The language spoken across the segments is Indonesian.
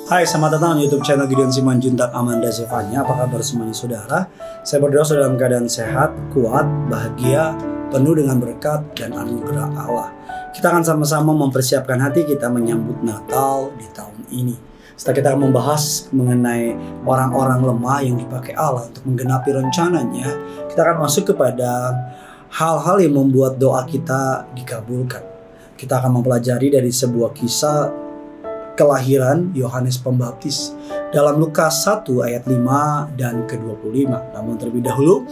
Hai, selamat datang di YouTube channel Gideon Simanjuntak Amanda Zevanya. Apa kabar semuanya saudara? Saya berdoa saudara dalam keadaan sehat, kuat, bahagia, penuh dengan berkat dan anugerah Allah. Kita akan sama-sama mempersiapkan hati kita menyambut Natal di tahun ini. Setelah kita akan membahas mengenai orang-orang lemah yang dipakai Allah untuk menggenapi rencananya, kita akan masuk kepada hal-hal yang membuat doa kita dikabulkan. Kita akan mempelajari dari sebuah kisah kelahiran Yohanes Pembaptis dalam Lukas 1 ayat 5 dan ke-25. Namun terlebih dahulu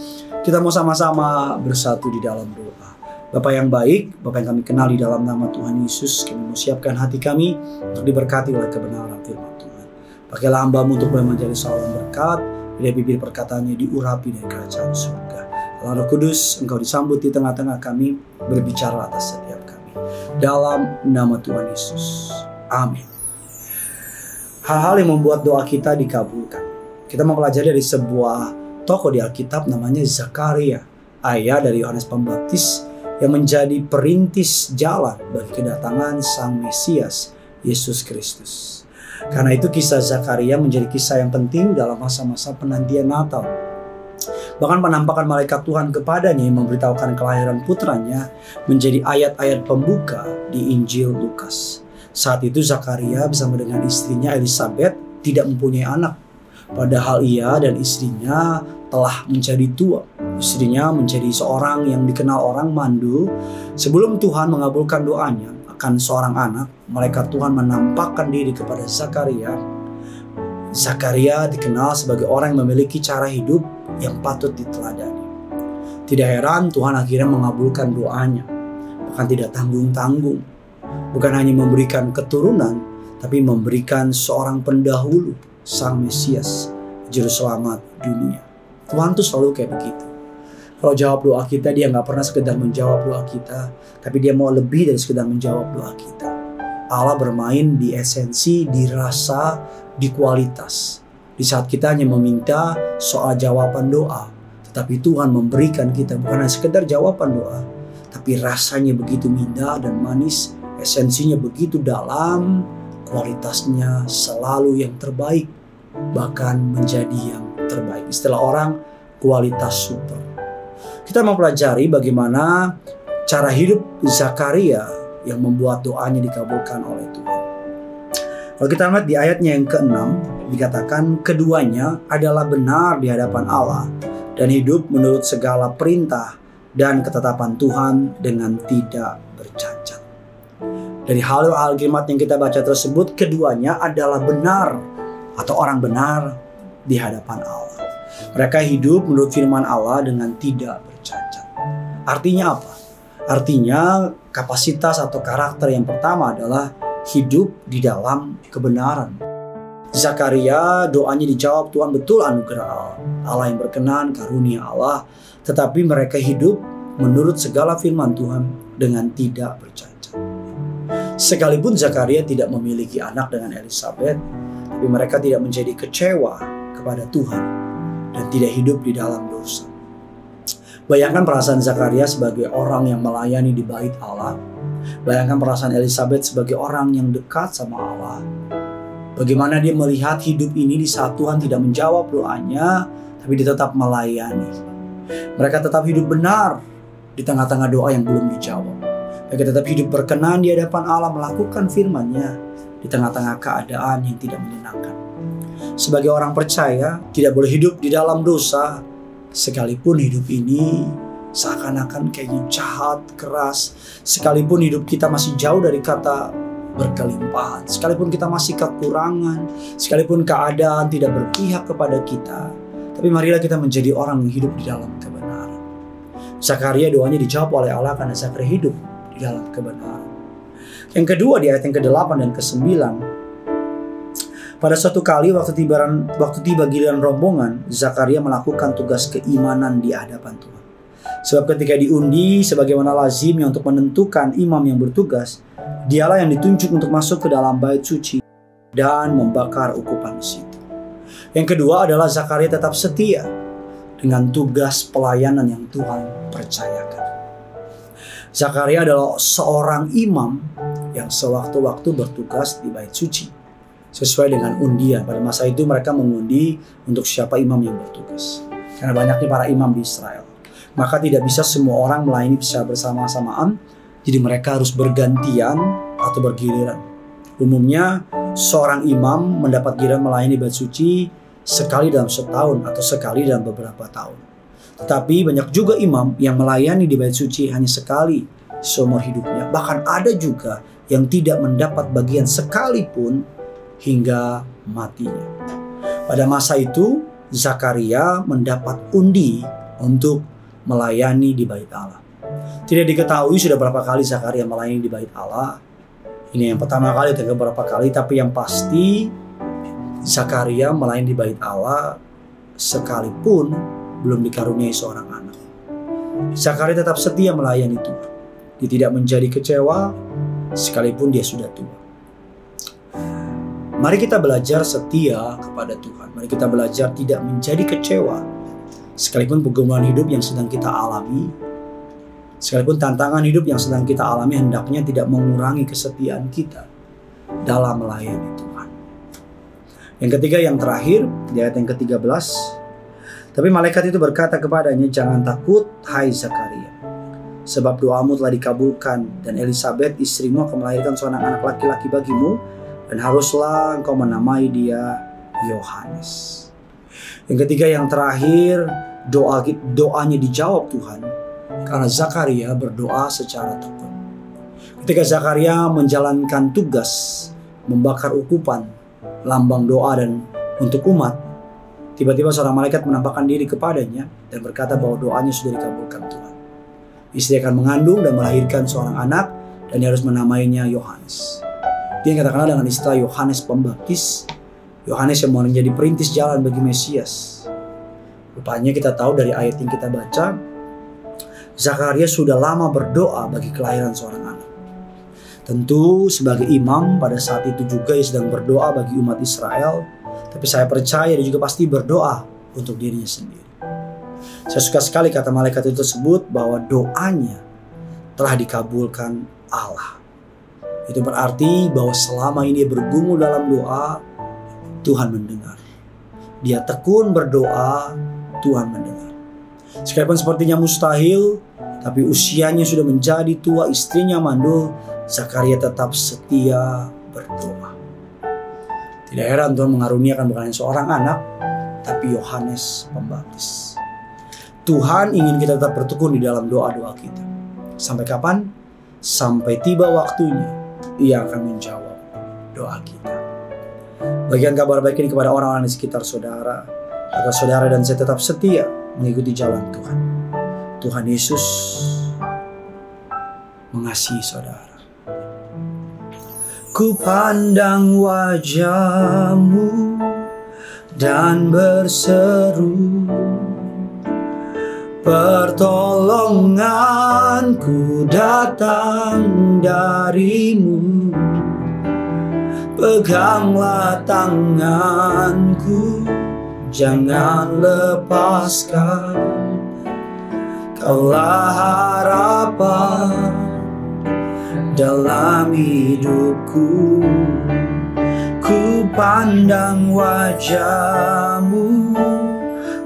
kita mau sama-sama bersatu di dalam doa. Bapa yang baik, Bapa yang kami kenal di dalam nama Tuhan Yesus, kami mau siapkan hati kami untuk diberkati oleh kebenaran firman Tuhan. Pakailah hamba-Mu untuk boleh menjadi saluran berkat, dari bibir perkataannya diurapi dari kerajaan surga. Allah Roh Kudus, Engkau disambut di tengah-tengah kami, berbicara atas setiap kami. Dalam nama Tuhan Yesus. Amin. Hal-hal yang membuat doa kita dikabulkan. Kita mempelajari dari sebuah tokoh di Alkitab namanya Zakaria, ayah dari Yohanes Pembaptis yang menjadi perintis jalan bagi kedatangan Sang Mesias, Yesus Kristus. Karena itu kisah Zakaria menjadi kisah yang penting dalam masa-masa penantian Natal. Bahkan penampakan malaikat Tuhan kepadanya yang memberitahukan kelahiran putranya menjadi ayat-ayat pembuka di Injil Lukas. Saat itu Zakaria bersama dengan istrinya Elisabeth tidak mempunyai anak. Padahal ia dan istrinya telah menjadi tua. Istrinya menjadi seorang yang dikenal orang mandul. Sebelum Tuhan mengabulkan doanya akan seorang anak, malaikat Tuhan menampakkan diri kepada Zakaria. Zakaria dikenal sebagai orang yang memiliki cara hidup yang patut diteladani. Tidak heran Tuhan akhirnya mengabulkan doanya. Bahkan tidak tanggung-tanggung. Bukan hanya memberikan keturunan, tapi memberikan seorang pendahulu, Sang Mesias, Juru Selamat dunia. Tuhan tuh selalu kayak begitu. Kalau jawab doa kita, dia gak pernah sekedar menjawab doa kita, tapi dia mau lebih dari sekedar menjawab doa kita. Allah bermain di esensi, di rasa, di kualitas. Di saat kita hanya meminta soal jawaban doa, tetapi Tuhan memberikan kita bukan hanya sekedar jawaban doa, tapi rasanya begitu indah dan manis. Esensinya begitu dalam, kualitasnya selalu yang terbaik, bahkan menjadi yang terbaik. Istilah orang, kualitas super. Kita mempelajari bagaimana cara hidup Zakaria yang membuat doanya dikabulkan oleh Tuhan. Kalau kita lihat di ayatnya yang ke-6, dikatakan keduanya adalah benar di hadapan Allah dan hidup menurut segala perintah dan ketetapan Tuhan dengan tidak bercacat. Dari hal kalimat yang kita baca tersebut, keduanya adalah benar atau orang benar di hadapan Allah. Mereka hidup menurut firman Allah dengan tidak bercacat. Artinya apa? Artinya kapasitas atau karakter yang pertama adalah hidup di dalam kebenaran. Zakaria doanya dijawab Tuhan, betul anugerah Allah. Allah yang berkenan, karunia Allah. Tetapi mereka hidup menurut segala firman Tuhan dengan tidak bercacat. Sekalipun Zakaria tidak memiliki anak dengan Elisabeth, tapi mereka tidak menjadi kecewa kepada Tuhan dan tidak hidup di dalam dosa. Bayangkan perasaan Zakaria sebagai orang yang melayani di bait Allah. Bayangkan perasaan Elisabeth sebagai orang yang dekat sama Allah. Bagaimana dia melihat hidup ini di saat Tuhan tidak menjawab doanya, tapi dia tetap melayani. Mereka tetap hidup benar di tengah-tengah doa yang belum dijawab. Mereka tetap hidup berkenan di hadapan Allah, melakukan firman-Nya di tengah-tengah keadaan yang tidak menyenangkan. Sebagai orang percaya, tidak boleh hidup di dalam dosa, sekalipun hidup ini seakan-akan kayaknya jahat, keras. Sekalipun hidup kita masih jauh dari kata berkelimpahan, sekalipun kita masih kekurangan, sekalipun keadaan tidak berpihak kepada kita. Tapi marilah kita menjadi orang yang hidup di dalam kebenaran. Zakaria doanya dijawab oleh Allah karena Zakaria hidup di dalam kebenaran. Yang kedua di ayat yang ke-8 dan ke-9, pada suatu kali waktu tiba giliran rombongan, Zakaria melakukan tugas keimanan di hadapan Tuhan. Sebab ketika diundi sebagaimana lazimnya untuk menentukan imam yang bertugas, dialah yang ditunjuk untuk masuk ke dalam bait suci dan membakar ukupan di situ. Yang kedua adalah Zakaria tetap setia dengan tugas pelayanan yang Tuhan percayakan. Zakaria adalah seorang imam yang sewaktu-waktu bertugas di bait suci. sesuai dengan undian. Pada masa itu mereka mengundi untuk siapa imam yang bertugas. Karena banyaknya para imam di Israel. Maka tidak bisa semua orang melayani secara bersama-samaan. Jadi mereka harus bergantian atau bergiliran. Umumnya seorang imam mendapat giliran melayani bait suci sekali dalam setahun atau sekali dalam beberapa tahun. Tetapi banyak juga imam yang melayani di bait suci hanya sekali seumur hidupnya. Bahkan ada juga yang tidak mendapat bagian sekalipun hingga matinya. Pada masa itu Zakaria mendapat undi untuk melayani di bait Allah. Tidak diketahui sudah berapa kali Zakaria melayani di bait Allah. Ini yang pertama kali atau beberapa kali, tapi yang pasti Zakaria melayani di bait Allah sekalipun belum dikaruniai seorang anak. Zakaria tetap setia melayani Tuhan. Dia tidak menjadi kecewa sekalipun dia sudah tua. Mari kita belajar setia kepada Tuhan. Mari kita belajar tidak menjadi kecewa sekalipun pergumulan hidup yang sedang kita alami, sekalipun tantangan hidup yang sedang kita alami, hendaknya tidak mengurangi kesetiaan kita dalam melayani Tuhan. Yang ketiga, yang terakhir, di ayat yang ke-13. Tapi malaikat itu berkata kepadanya, "Jangan takut, hai Zakaria, sebab doamu telah dikabulkan, dan Elisabet istrimu akan melahirkan seorang anak laki-laki bagimu, dan haruslah engkau menamai dia Yohanes." Yang ketiga, yang terakhir, doanya dijawab Tuhan karena Zakaria berdoa secara tekun. Ketika Zakaria menjalankan tugas membakar ukupan, lambang doa dan untuk umat, tiba-tiba seorang malaikat menampakkan diri kepadanya dan berkata bahwa doanya sudah dikabulkan Tuhan. Istri akan mengandung dan melahirkan seorang anak, dan dia harus menamainya Yohanes. Dia yang terkenal dengan istilah Yohanes Pembaptis, Yohanes yang mau menjadi perintis jalan bagi Mesias. Rupanya kita tahu dari ayat yang kita baca, Zakaria sudah lama berdoa bagi kelahiran seorang anak. Tentu sebagai imam pada saat itu juga ia sedang berdoa bagi umat Israel, tapi saya percaya dia juga pasti berdoa untuk dirinya sendiri. Saya suka sekali kata malaikat itu tersebut bahwa doanya telah dikabulkan Allah. Itu berarti bahwa selama ini dia bergumul dalam doa, Tuhan mendengar. Dia tekun berdoa, Tuhan mendengar. Sekalipun sepertinya mustahil, tapi usianya sudah menjadi tua, istrinya mandul, Zakaria tetap setia berdoa. Tidak heran Tuhan mengaruniakan bukan hanya seorang anak, tapi Yohanes Pembaptis. Tuhan ingin kita tetap bertekun di dalam doa-doa kita. Sampai kapan? Sampai tiba waktunya, Ia akan menjawab doa kita. Bagikan kabar baik ini kepada orang-orang di sekitar saudara, agar saudara dan saya tetap setia mengikuti jalan Tuhan. Tuhan Yesus mengasihi saudara. Ku pandang wajah-Mu dan berseru, pertolonganku datang dari-Mu. Peganglah tanganku, jangan lepaskan. Kaulah harapan dalam hidupku. Ku pandang wajah-Mu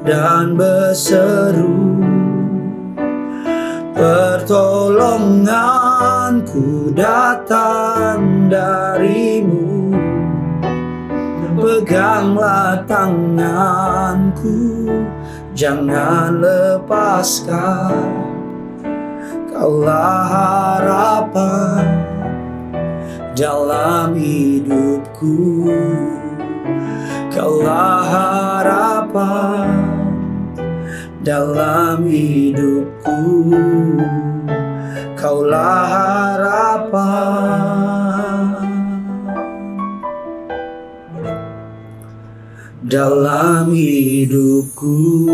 dan berseru, pertolonganku datang dari-Mu. Peganglah tanganku, jangan lepaskan. Kaulah harapan dalam hidupku. Kaulah harapan dalam hidupku. Kaulah harapan dalam hidupku.